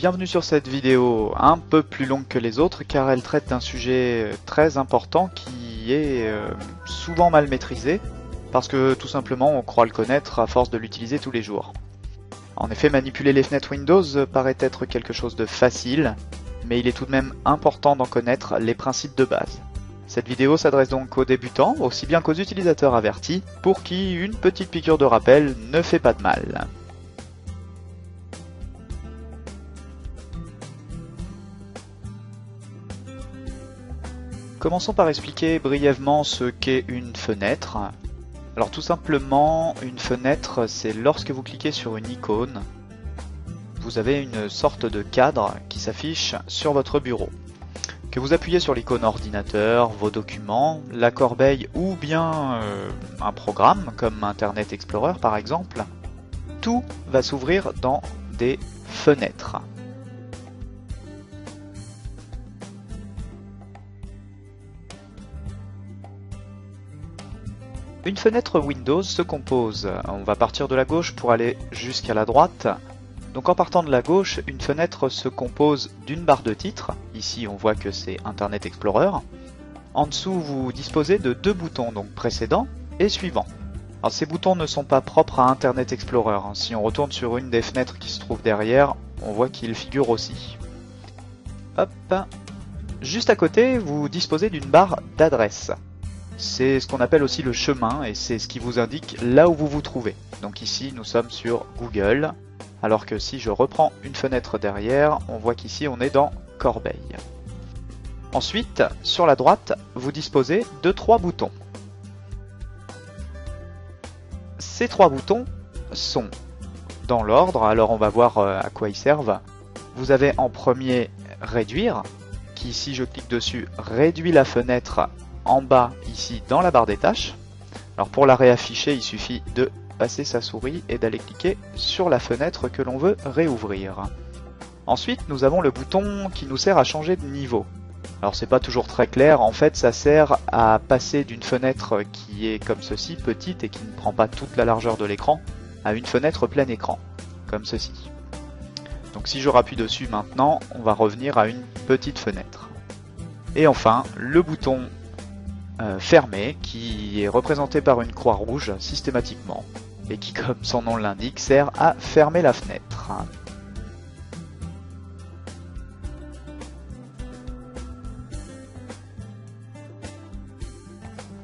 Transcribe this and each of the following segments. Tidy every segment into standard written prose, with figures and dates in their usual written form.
Bienvenue sur cette vidéo un peu plus longue que les autres car elle traite d'un sujet très important qui est souvent mal maîtrisé parce que tout simplement on croit le connaître à force de l'utiliser tous les jours. En effet, manipuler les fenêtres Windows paraît être quelque chose de facile, mais il est tout de même important d'en connaître les principes de base. Cette vidéo s'adresse donc aux débutants, aussi bien qu'aux utilisateurs avertis, pour qui une petite piqûre de rappel ne fait pas de mal. Commençons par expliquer brièvement ce qu'est une fenêtre. Alors tout simplement, une fenêtre, c'est lorsque vous cliquez sur une icône, vous avez une sorte de cadre qui s'affiche sur votre bureau. Que vous appuyez sur l'icône ordinateur, vos documents, la corbeille ou bien un programme comme Internet Explorer par exemple, tout va s'ouvrir dans des fenêtres. Une fenêtre Windows se compose, on va partir de la gauche pour aller jusqu'à la droite. Donc en partant de la gauche, une fenêtre se compose d'une barre de titre, ici on voit que c'est Internet Explorer. En dessous vous disposez de deux boutons, donc précédent et suivant. Alors ces boutons ne sont pas propres à Internet Explorer, si on retourne sur une des fenêtres qui se trouve derrière, on voit qu'ils figurent aussi. Hop. Juste à côté, vous disposez d'une barre d'adresse. C'est ce qu'on appelle aussi le chemin et c'est ce qui vous indique là où vous vous trouvez. Donc ici nous sommes sur Google, alors que si je reprends une fenêtre derrière, on voit qu'ici on est dans Corbeille. Ensuite, sur la droite, vous disposez de trois boutons. Ces trois boutons sont dans l'ordre, alors on va voir à quoi ils servent. Vous avez en premier réduire, qui si je clique dessus réduit la fenêtre en bas ici dans la barre des tâches. Alors pour la réafficher, il suffit de passer sa souris et d'aller cliquer sur la fenêtre que l'on veut réouvrir. Ensuite, nous avons le bouton qui nous sert à changer de niveau. Alors c'est pas toujours très clair, en fait ça sert à passer d'une fenêtre qui est comme ceci, petite et qui ne prend pas toute la largeur de l'écran, à une fenêtre plein écran, comme ceci. Donc si je rappuie dessus maintenant, on va revenir à une petite fenêtre. Et enfin, le bouton fermé qui est représenté par une croix rouge systématiquement et qui, comme son nom l'indique, sert à fermer la fenêtre.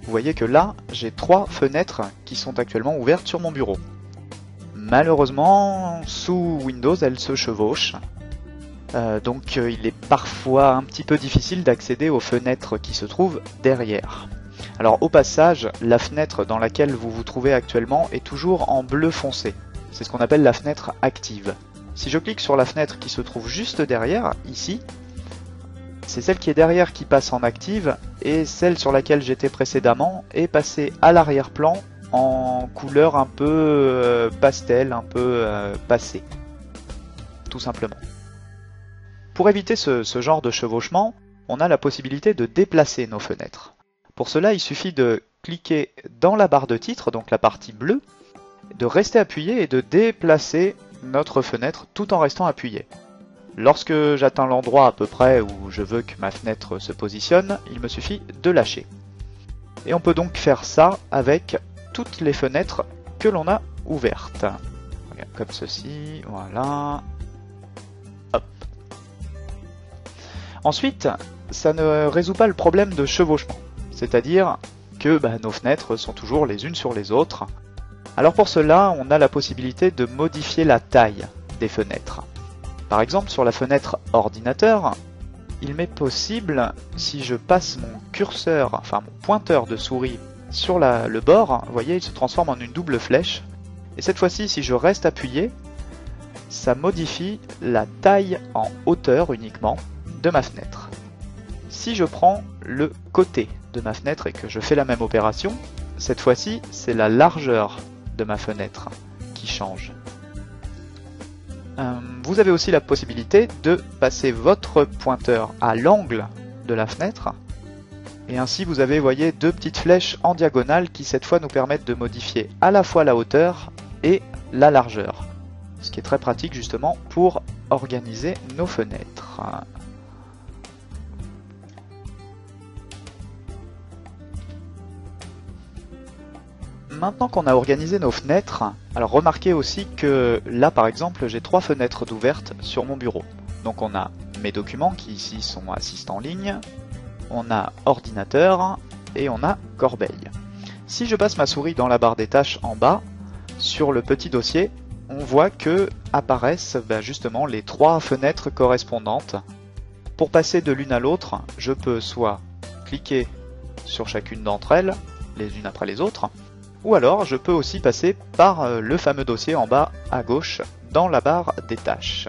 Vous voyez que là, j'ai trois fenêtres qui sont actuellement ouvertes sur mon bureau. Malheureusement, sous Windows, elles se chevauchent. Donc il est parfois un petit peu difficile d'accéder aux fenêtres qui se trouvent derrière. Alors au passage, la fenêtre dans laquelle vous vous trouvez actuellement est toujours en bleu foncé. C'est ce qu'on appelle la fenêtre active. Si je clique sur la fenêtre qui se trouve juste derrière, ici, c'est celle qui est derrière qui passe en active et celle sur laquelle j'étais précédemment est passée à l'arrière-plan en couleur un peu pastel, un peu passée. Tout simplement. Pour éviter ce genre de chevauchement, on a la possibilité de déplacer nos fenêtres. Pour cela, il suffit de cliquer dans la barre de titre, donc la partie bleue, de rester appuyé et de déplacer notre fenêtre tout en restant appuyé. Lorsque j'atteins l'endroit à peu près où je veux que ma fenêtre se positionne, il me suffit de lâcher. Et on peut donc faire ça avec toutes les fenêtres que l'on a ouvertes. Regarde, comme ceci, voilà. Ensuite, ça ne résout pas le problème de chevauchement, c'est-à-dire que nos fenêtres sont toujours les unes sur les autres. Alors pour cela, on a la possibilité de modifier la taille des fenêtres. Par exemple, sur la fenêtre ordinateur, il m'est possible, si je passe mon curseur, enfin mon pointeur de souris sur le bord, vous voyez, il se transforme en une double flèche. Et cette fois-ci, si je reste appuyé, ça modifie la taille en hauteur uniquement de ma fenêtre. Si je prends le côté de ma fenêtre et que je fais la même opération, cette fois-ci c'est la largeur de ma fenêtre qui change. Vous avez aussi la possibilité de passer votre pointeur à l'angle de la fenêtre et ainsi vous avez, voyez, deux petites flèches en diagonale qui cette fois nous permettent de modifier à la fois la hauteur et la largeur. Ce qui est très pratique justement pour organiser nos fenêtres. Maintenant qu'on a organisé nos fenêtres, alors remarquez aussi que là par exemple j'ai 3 fenêtres d'ouvertes sur mon bureau. Donc on a mes documents qui ici sont assistant en ligne, on a ordinateur et on a corbeille. Si je passe ma souris dans la barre des tâches en bas, sur le petit dossier, on voit que apparaissent justement les 3 fenêtres correspondantes. Pour passer de l'une à l'autre, je peux soit cliquer sur chacune d'entre elles, les unes après les autres, ou alors je peux aussi passer par le fameux dossier en bas à gauche dans la barre des tâches.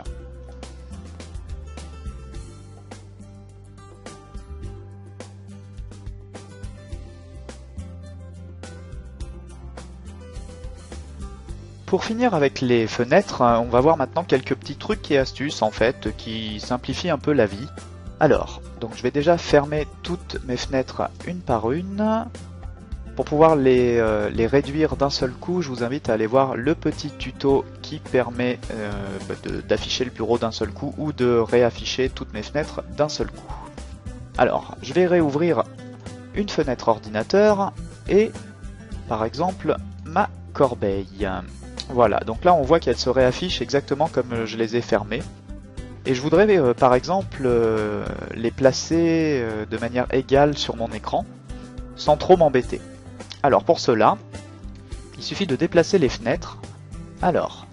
Pour finir avec les fenêtres, on va voir maintenant quelques petits trucs et astuces en fait qui simplifient un peu la vie. Alors, donc je vais déjà fermer toutes mes fenêtres une par une. Pour pouvoir les réduire d'un seul coup, je vous invite à aller voir le petit tuto qui permet d'afficher le bureau d'un seul coup ou de réafficher toutes mes fenêtres d'un seul coup. Alors, je vais réouvrir une fenêtre ordinateur et par exemple ma corbeille. Voilà, donc là on voit qu'elle se réaffiche exactement comme je les ai fermées. Et je voudrais par exemple les placer de manière égale sur mon écran, sans trop m'embêter. Alors pour cela, il suffit de déplacer les fenêtres. Alors,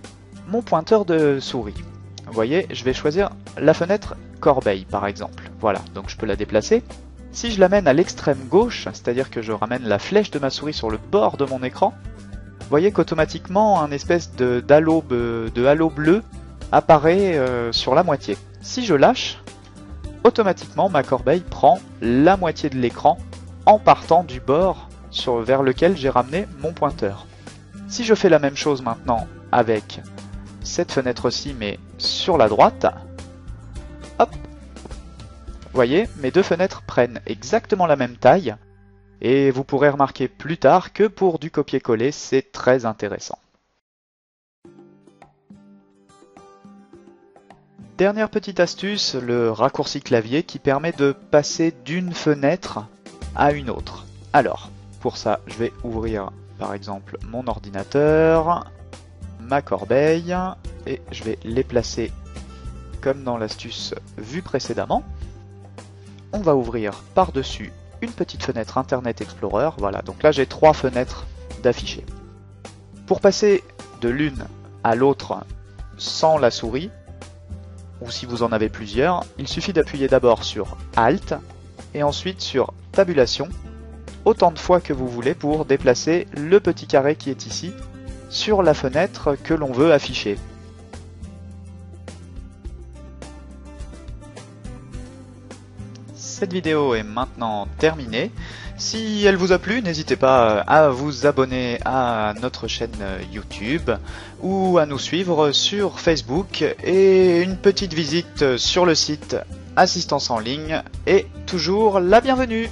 mon pointeur de souris. Vous voyez, je vais choisir la fenêtre corbeille par exemple. Voilà, donc je peux la déplacer. Si je l'amène à l'extrême gauche, c'est-à-dire que je ramène la flèche de ma souris sur le bord de mon écran, vous voyez qu'automatiquement un espèce de halo bleu apparaît sur la moitié. Si je lâche, automatiquement ma corbeille prend la moitié de l'écran en partant du bord vers lequel j'ai ramené mon pointeur. Si je fais la même chose maintenant avec cette fenêtre-ci mais sur la droite, hop, vous voyez, mes 2 fenêtres prennent exactement la même taille. Et vous pourrez remarquer plus tard que pour du copier-coller, c'est très intéressant. Dernière petite astuce, le raccourci clavier qui permet de passer d'une fenêtre à une autre. Alors, pour ça, je vais ouvrir par exemple mon ordinateur, ma corbeille, et je vais les placer comme dans l'astuce vue précédemment. On va ouvrir par-dessus une petite fenêtre Internet Explorer, voilà, donc là j'ai 3 fenêtres d'afficher. Pour passer de l'une à l'autre sans la souris, ou si vous en avez plusieurs, il suffit d'appuyer d'abord sur Alt et ensuite sur Tabulation, autant de fois que vous voulez pour déplacer le petit carré qui est ici sur la fenêtre que l'on veut afficher. Cette vidéo est maintenant terminée. Si elle vous a plu, n'hésitez pas à vous abonner à notre chaîne YouTube ou à nous suivre sur Facebook, et une petite visite sur le site Assistance en ligne est toujours la bienvenue.